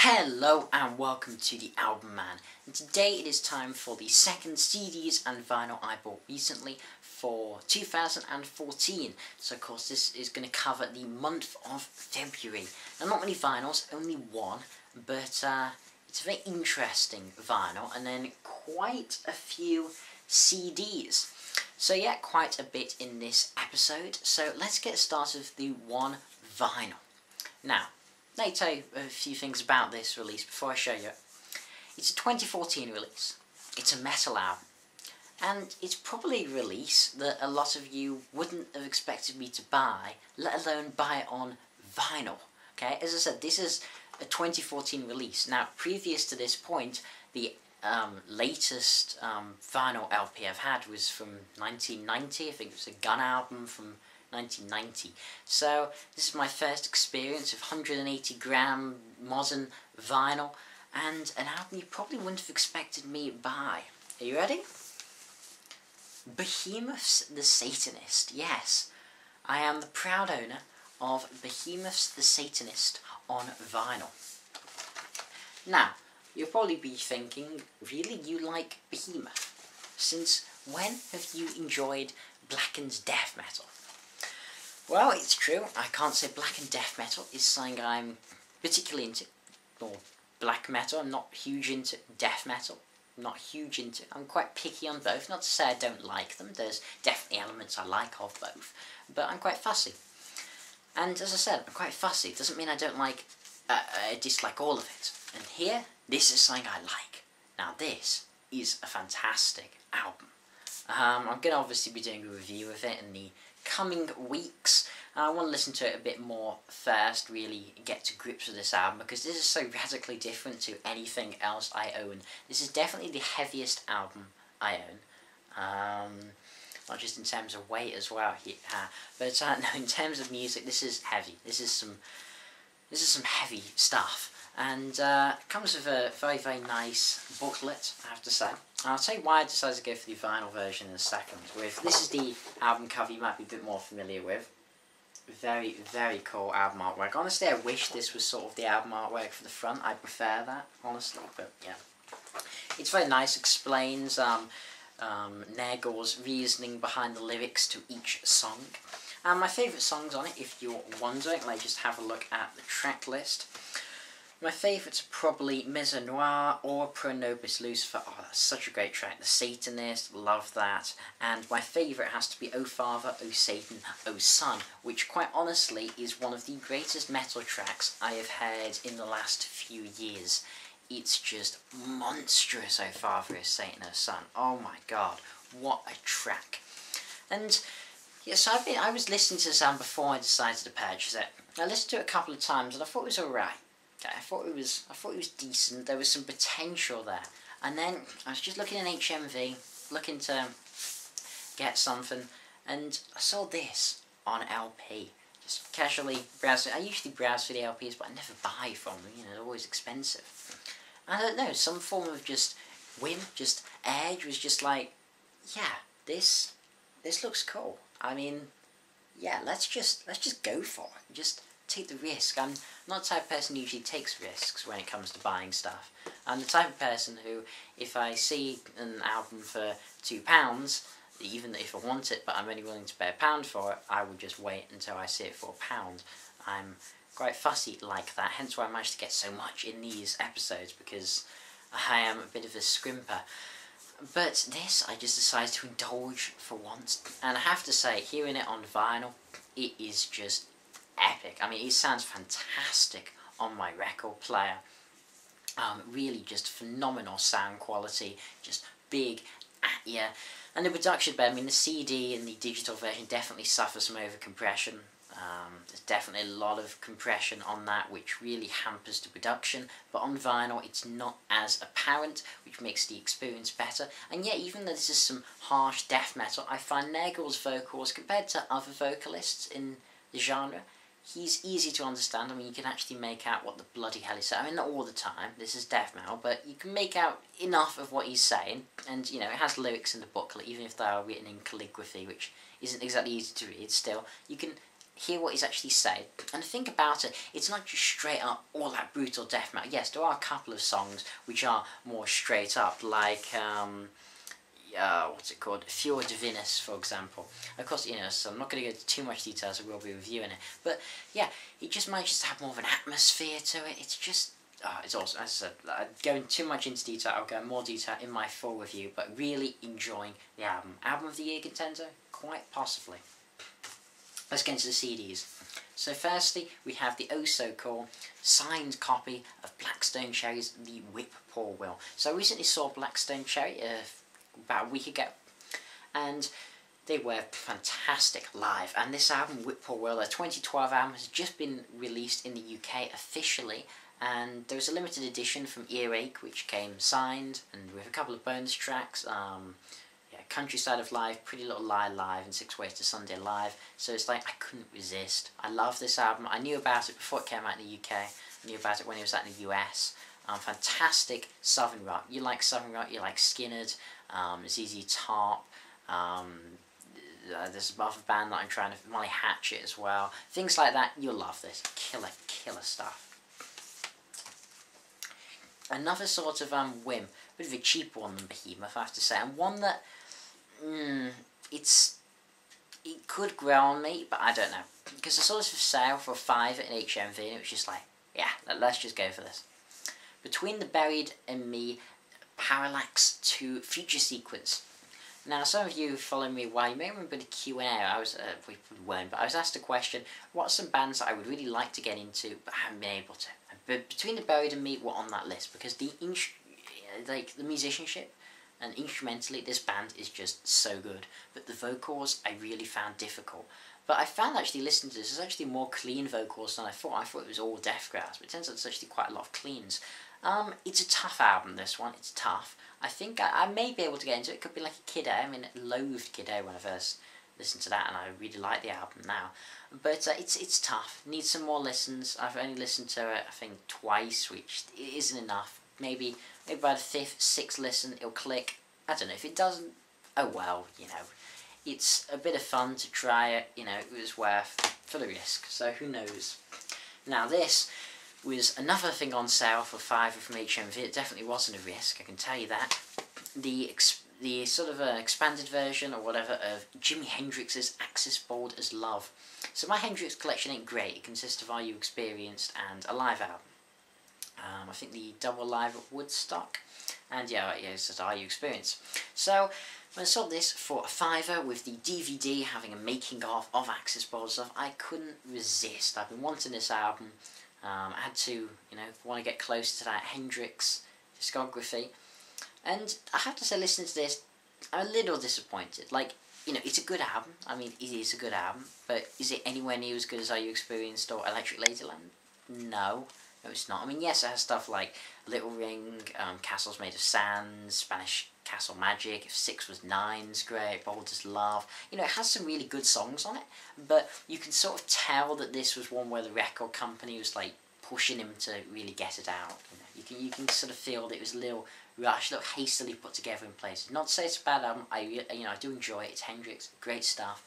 Hello and welcome to the Album Man, and today it is time for the second CDs and vinyl I bought recently for 2014. So of course this is going to cover the month of February. Now not many vinyls, only one, but it's a very interesting vinyl, and then quite a few CDs. So yeah, quite a bit in this episode, so let's get started with the one vinyl. Now, let me tell you a few things about this release before I show you it. It's a 2014 release. It's a metal album. And it's probably a release that a lot of you wouldn't have expected me to buy, let alone buy it on vinyl. Okay, as I said, this is a 2014 release. Now, previous to this point, the latest vinyl LP I've had was from 1990. I think it was a Gun album from 1990. So this is my first experience of 180 gram modern vinyl, and an album you probably wouldn't have expected me to buy. Are you ready? Behemoth's The Satanist. Yes, I am the proud owner of Behemoth's The Satanist on vinyl. Now, you'll probably be thinking, really, you like Behemoth? Since when have you enjoyed blackened death metal? Well, it's true, I can't say blackened death metal is something I'm particularly into, or black metal. I'm not huge into death metal, I'm quite picky on both. Not to say I don't like them, there's definitely elements I like of both, but I'm quite fussy. And as I said, I'm quite fussy. It doesn't mean I don't like, I dislike all of it. And here, this is something I like. Now this is a fantastic album. I'm going to obviously be doing a review of it in the coming weeks. I want to listen to it a bit more first, really get to grips with this album, because this is so radically different to anything else I own. This is definitely the heaviest album I own. Not just in terms of weight as well, but no, in terms of music, this is heavy. This is some heavy stuff. And it comes with a very, very nice booklet, I have to say. I'll tell you why I decided to go for the vinyl version in a second. This is the album cover you might be a bit more familiar with. Very, very cool album artwork. Honestly, I wish this was sort of the album artwork for the front. I prefer that, honestly, but yeah. It's very nice, explains Nergal's reasoning behind the lyrics to each song. My favourite songs on it, if you're wondering, let's just have a look at the track list. My favourites are probably Mise Noire or Pro Nobis Lucifer. Oh, that's such a great track. The Satanist, love that. And my favourite has to be O Father, O Satan, O Son, which quite honestly is one of the greatest metal tracks I have heard in the last few years. It's just monstrous, O Father, O Satan, O Son. Oh my god, what a track. And yeah, so I was listening to this album before I decided to purchase it. I listened to it a couple of times and I thought it was alright. I thought it was decent. There was some potential there, and then I was just looking in HMV, looking to get something, and I saw this on LP. Just casually browsing. I usually browse for the LPs, but I never buy from them. You know, they're always expensive. I don't know, some form of just whim, just edge was just like, yeah, this looks cool. I mean, yeah, let's just go for it. Just take the risk. I'm not the type of person who usually takes risks when it comes to buying stuff. I'm the type of person who, if I see an album for £2, even if I want it, but I'm only willing to pay £1 for it, I would just wait until I see it for £1. I'm quite fussy like that, hence why I managed to get so much in these episodes, because I am a bit of a scrimper. But this, I just decided to indulge for once, and I have to say, hearing it on vinyl, it is just epic. I mean, it sounds fantastic on my record player. Really just phenomenal sound quality, just big at you. And the production, but I mean, the CD and the digital version definitely suffers from over-compression. There's definitely a lot of compression on that, which really hampers the production, but on vinyl it's not as apparent, which makes the experience better. And yet, even though this is some harsh death metal, I find Nergal's vocals, compared to other vocalists in the genre, he's easy to understand. I mean, you can actually make out what the bloody hell he's saying. I mean, not all the time, this is death metal, but you can make out enough of what he's saying. And, you know, it has lyrics in the booklet, even if they are written in calligraphy, which isn't exactly easy to read. Still, you can hear what he's actually saying. And think about it, it's not just straight up all that brutal death metal. Yes, there are a couple of songs which are more straight up, like what's it called? Fior Divinus, for example. Of course, you know, so I'm not going to go into too much detail, so we'll be reviewing it. But yeah, it just manages to have more of an atmosphere to it. It's just, it's awesome. As I said, going too much into detail, I'll go more detail in my full review, but really enjoying the album. Album of the Year contender? Quite possibly. Let's get into the CDs. So firstly, we have the oh-so-called signed copy of Blackstone Cherry's The Whip Poor Will. So I recently saw Blackstone Cherry about a week ago, and they were fantastic live. And this album, Whip Poor Will, their 2012 album, has just been released in the UK officially, and there was a limited edition from Earache, which came signed, and with a couple of bonus tracks, Countryside of Life, Pretty Little Lie Live, and 6 Ways to Sunday Live. So it's like, I couldn't resist. I love this album. I knew about it before it came out in the UK. I knew about it when it was out in the US. Fantastic Southern rock. You like Southern rock, you like Skynyrd, ZZ Top, there's another band that I'm trying to, Molly Hatchet as well. Things like that, you'll love this. Killer, killer stuff. Another sort of whim, a bit of a cheaper one than Behemoth, I have to say, and one that it could grow on me, but I don't know, because I saw this for sale for $5 at an HMV, and it was just like, yeah, let's just go for this. Between the Buried and Me, Parallax 2 Future Sequence. Now, some of you follow me a while, you may remember the Q&A, we weren't, but I was asked a question, what are some bands that I would really like to get into, but haven't been able to? But Between the Buried and Me were on that list, because the musicianship, and instrumentally, this band is just so good. But the vocals, I really found difficult. But I found actually listening to this, there's actually more clean vocals than I thought. I thought it was all death growls, but it turns out there's actually quite a lot of cleans. It's a tough album, this one. It's tough. I think I may be able to get into it. It could be like a Kid A. I mean, I loathed Kid A when I first listened to that, and I really like the album now. But it's tough. Needs some more listens. I've only listened to it, I think, twice, which isn't enough. Maybe by the 5th, 6th listen, it'll click. I don't know. If it doesn't, oh well, you know. It's a bit of fun to try it, you know, it was worth for the risk, so who knows. Now this was another thing on sale for $5 from HMV. It definitely wasn't a risk, I can tell you that. The sort of expanded version or whatever of Jimi Hendrix's Axis Bold as Love. So my Hendrix collection ain't great. It consists of Are You Experienced and a live album. I think the double live at Woodstock, and yeah, it says Are You Experienced. So when I saw this for $5 with the DVD having a making of Axis Bold as Love, I couldn't resist. I've been wanting this album. I had to, you know, want to get close to that Hendrix discography. And I have to say, listening to this, I'm a little disappointed. Like, you know, it's a good album. I mean, it is a good album. But is it anywhere near as good as Are You Experienced or Electric Ladyland? No. No, it's not. I mean, yes, it has stuff like Little Ring, Castles Made of Sand, Spanish Castle Magic, If 6 Was 9's great, Bold as Love. You know, it has some really good songs on it, but you can sort of tell that this was one where the record company was, like, pushing him to really get it out. You know, you can sort of feel that it was a little rushed, a little hastily put together in places. Not to say it's a bad album, I do enjoy it, it's Hendrix, great stuff,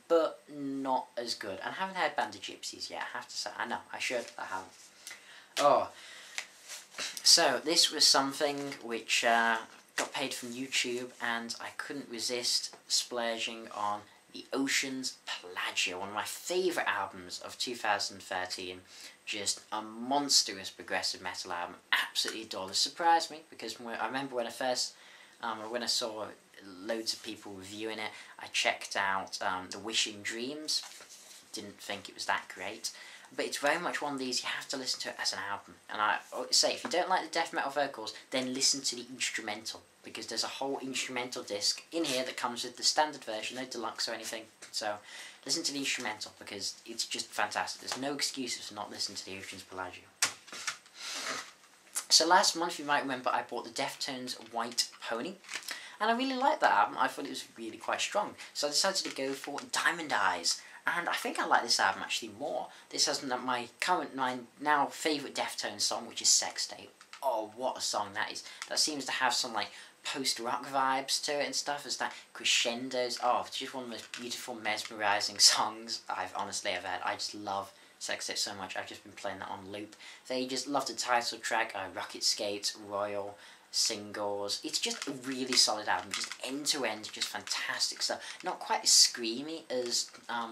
but not as good. And I haven't heard Band of Gypsies yet, I have to say. I know, I should, I haven't. Oh, so this was something which got paid from YouTube, and I couldn't resist splurging on The Ocean's Plagio, one of my favourite albums of 2013. Just a monstrous progressive metal album, absolutely adore it. Surprised me, because I remember when I first, when I saw loads of people reviewing it, I checked out The Wishing Dreams, didn't think it was that great. But it's very much one of these, you have to listen to it as an album. And I say, if you don't like the death metal vocals, then listen to the instrumental. Because there's a whole instrumental disc in here that comes with the standard version, no deluxe or anything. So, listen to the instrumental, because it's just fantastic. There's no excuses for not listening to the Ocean's Plagio. So last month, you might remember, I bought the Deftones White Pony. And I really liked that album. I thought it was really quite strong. So I decided to go for Diamond Eyes. And I think I like this album actually more. This has my now favourite Deftones song, which is Sex Tape. Oh, what a song that is. That seems to have some like post-rock vibes to it and stuff, as that crescendos. Oh, it's just one of the most beautiful, mesmerising songs I've honestly ever had. I just love Sex Tape so much. I've just been playing that on loop for ages. Love the title track, Rocket Skates, Royal, singles. It's just a really solid album, just end to end, just fantastic stuff. Not quite as screamy as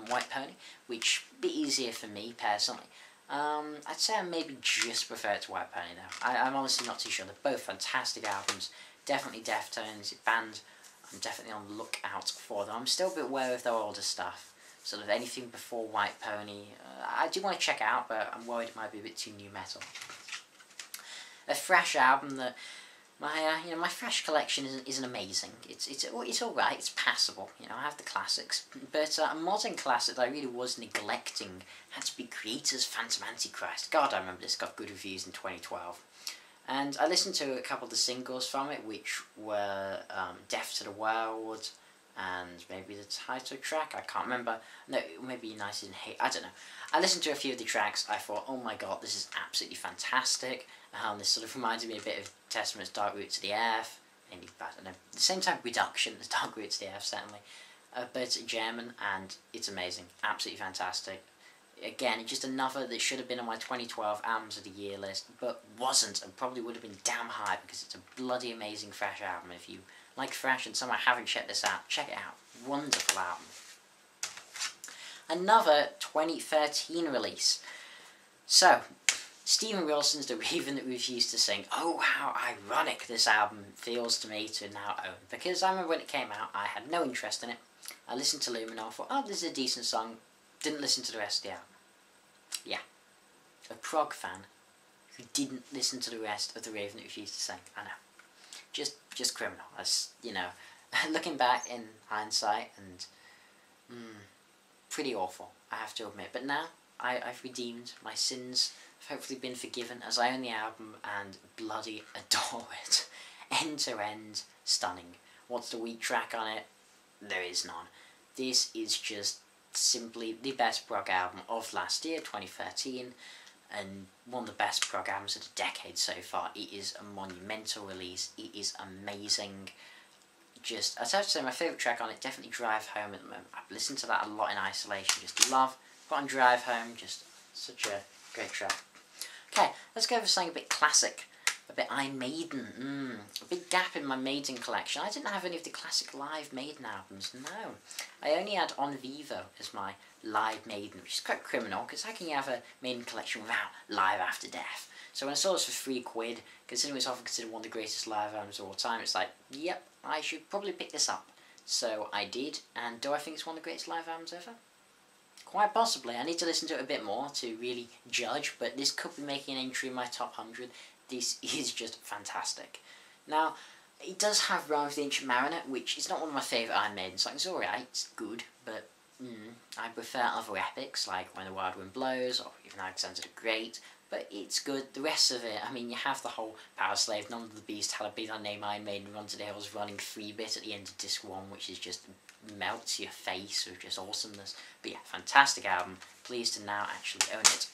White Pony, which a bit easier for me personally. I'd say I maybe just prefer it to White Pony though. I'm honestly not too sure. They're both fantastic albums. Definitely Deftones band. I'm definitely on the lookout for them. I'm still a bit wary of their older stuff. Sort of anything before White Pony, I do want to check out, but I'm worried it might be a bit too new metal. A fresh album that my fresh collection isn't amazing. It's all right. It's passable. I have the classics, but a modern classic that I really was neglecting had to be Creator's Phantom Antichrist. God, I remember this got good reviews in 2012, and I listened to a couple of the singles from it, which were "Deaf to the World" and maybe the title track. I can't remember. No, maybe United in Hate. I don't know. I listened to a few of the tracks. I thought, oh my god, this is absolutely fantastic. This sort of reminded me a bit of Testament's Dark Route to the Earth. Maybe, I don't know. At the same time, Reduction, the Dark Route to the Earth, certainly. But it's German, and it's amazing. Absolutely fantastic. Again, just another that should have been on my 2012 Albums of the Year list, but wasn't, and probably would have been damn high, because it's a bloody amazing thrash album. If you like thrash and somehow haven't checked this out, check it out. Wonderful album. Another 2013 release. So, Steven Wilson's The Raven That Refused to Sing. Oh, how ironic this album feels to me to now own. Because I remember when it came out, I had no interest in it. I listened to Luminor, thought, oh, this is a decent song. Didn't listen to the rest of the album. Yeah. A prog fan who didn't listen to the rest of The Raven That Refused to Sing. I know. Just criminal. As, looking back in hindsight, and pretty awful, I have to admit. But now, I've redeemed. My sins have hopefully been forgiven, as I own the album and bloody adore it. End to end, stunning. What's the weak track on it? There is none. This is just simply the best prog album of last year, 2013, and one of the best prog albums of the decade so far. It is a monumental release. It is amazing. Just, I'd have to say my favourite track on it, definitely Drive Home at the moment. I've listened to that a lot in isolation, just love. Got on Drive Home, just such a great track. Okay, let's go for something a bit classic, a bit Iron Maiden. A big gap in my Maiden collection. I didn't have any of the classic live Maiden albums, no. I only had On Vivo as my live Maiden, which is quite criminal, because how can you have a Maiden collection without Live After Death? So when I saw this for £3, considering it's often considered one of the greatest live albums of all time, it's like, yep, I should probably pick this up. So I did, and do I think it's one of the greatest live albums ever? Quite possibly. I need to listen to it a bit more to really judge, but this could be making an entry in my top 100. This is just fantastic. Now, it does have Rime of the Ancient Mariner, which is not one of my favourite Iron Maiden songs. It's alright, it's good, but I prefer other epics, like When the Wild Wind Blows, or even Alexander the Great, but it's good. The rest of it, I mean, you have the whole Power Slave, None of the Beast, Had I Been on Name Iron Maiden, Run to the Hills running free bit at the end of disc 1, which is just melts your face with just awesomeness. But yeah, fantastic album. Pleased to now actually own it.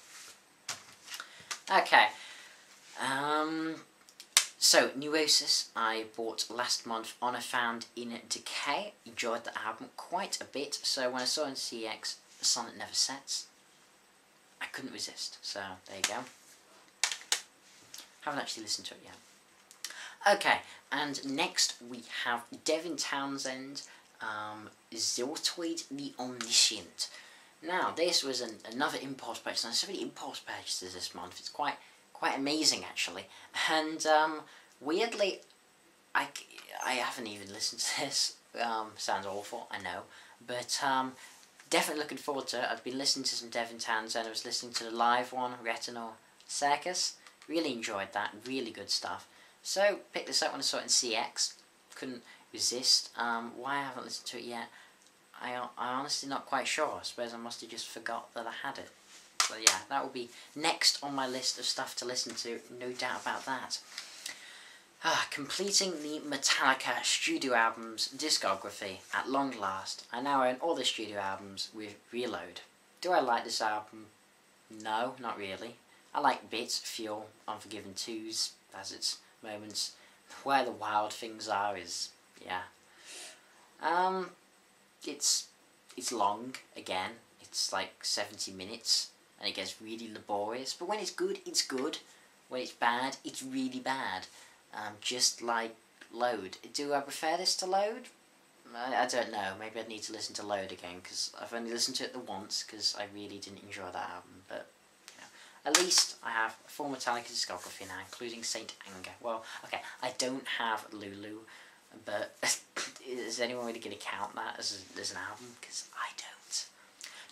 Okay. So, Neurosis, I bought last month on a Found in Decay. Enjoyed the album quite a bit, so when I saw it in CX, The Sun That Never Sets, I couldn't resist. So, there you go. Haven't actually listened to it yet. Okay, and next we have Devin Townsend, Ziltoid the Omniscient. Now, this was another impulse purchase, and there's so many impulse purchases this month. It's quite amazing, actually. And weirdly, I haven't even listened to this. Sounds awful, I know, but definitely looking forward to it. I've been listening to some Devin Townsend. I was listening to the live one, Retinal Circus. Really enjoyed that. Really good stuff. So picked this up when I saw it in CX. Couldn't resist. Why I haven't listened to it yet, I'm honestly not quite sure. I suppose I must have just forgot that I had it. So yeah, that will be next on my list of stuff to listen to, no doubt about that. Completing the Metallica studio albums discography at long last. I now own all the studio albums with Reload. Do I like this album? No, not really. I like Bits, Fuel, Unforgiven 2s, has its moments. Where the Wild Things Are is, yeah. It's long, again. It's like 70 minutes, and it gets really laborious. But when it's good, it's good. When it's bad, it's really bad. Just like Load. Do I prefer this to Load? I don't know. Maybe I'd need to listen to Load again, because I've only listened to it the once, because I really didn't enjoy that album. But, you know, at least I have a full Metallica discography now, including Saint Anger. Well, okay, I don't have Lulu, but is anyone really going to count that as an album? Because I don't.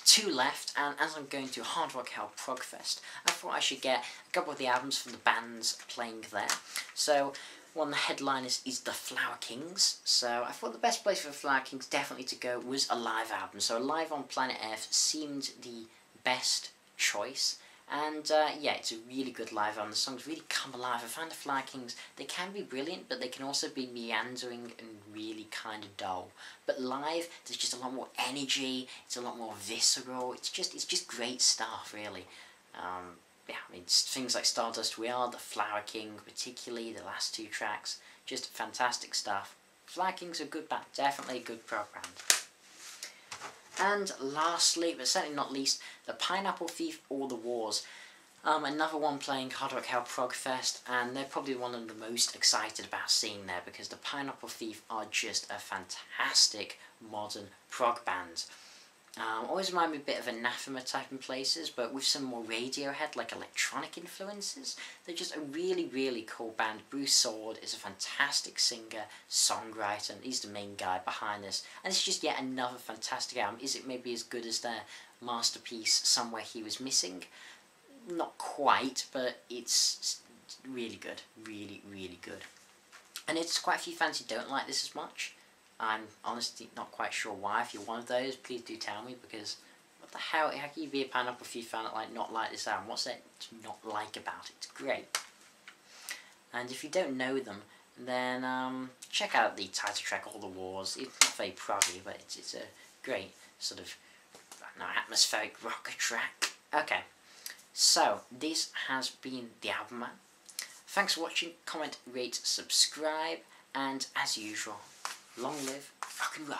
2 left, and as I'm going to Hard Rock Hell Progfest, I thought I should get a couple of the albums from the bands playing there. So, one of the headliners is the Flower Kings, so I thought the best place for the Flower Kings definitely to go was a live album. So Live on Planet Earth seemed the best choice, and yeah, it's a really good live album. The songs really come alive. I find the Flower Kings, they can be brilliant, but they can also be meandering and really kind of dull. But live, there's just a lot more energy, it's a lot more visceral, it's just great stuff, really. Yeah, I mean, things like Stardust We Are, the Flower King, particularly the last 2 tracks, just fantastic stuff. Flower King's a good band, definitely a good prog band. And lastly, but certainly not least, the Pineapple Thief or the Wars. Another one playing Hard Rock Hell Progfest, and they're probably one of the most excited about seeing there, because the Pineapple Thief are just a fantastic modern prog band. Always remind me a bit of Anathema type in places, but with some more Radiohead, like electronic influences. They're just a really, really cool band. Bruce Sword is a fantastic singer, songwriter, and he's the main guy behind this. And it's just yet another fantastic album. Is it maybe as good as their masterpiece, Somewhere He Was Missing? Not quite, but it's really good. Really, really good. And it's quite a few fans who don't like this as much. I'm honestly not quite sure why. If you're one of those, please do tell me, because what the hell, how can you be a Pineapple Thief fan that not like this album? What's there to not like about it? It's great. And if you don't know them, then check out the title track, All the Wars. It's not very proggy, but it's a great sort of, I don't know, atmospheric rocker track. Okay, so this has been TheAIbumMan. Thanks for watching. Comment, rate, subscribe, and as usual, long live rock and roll.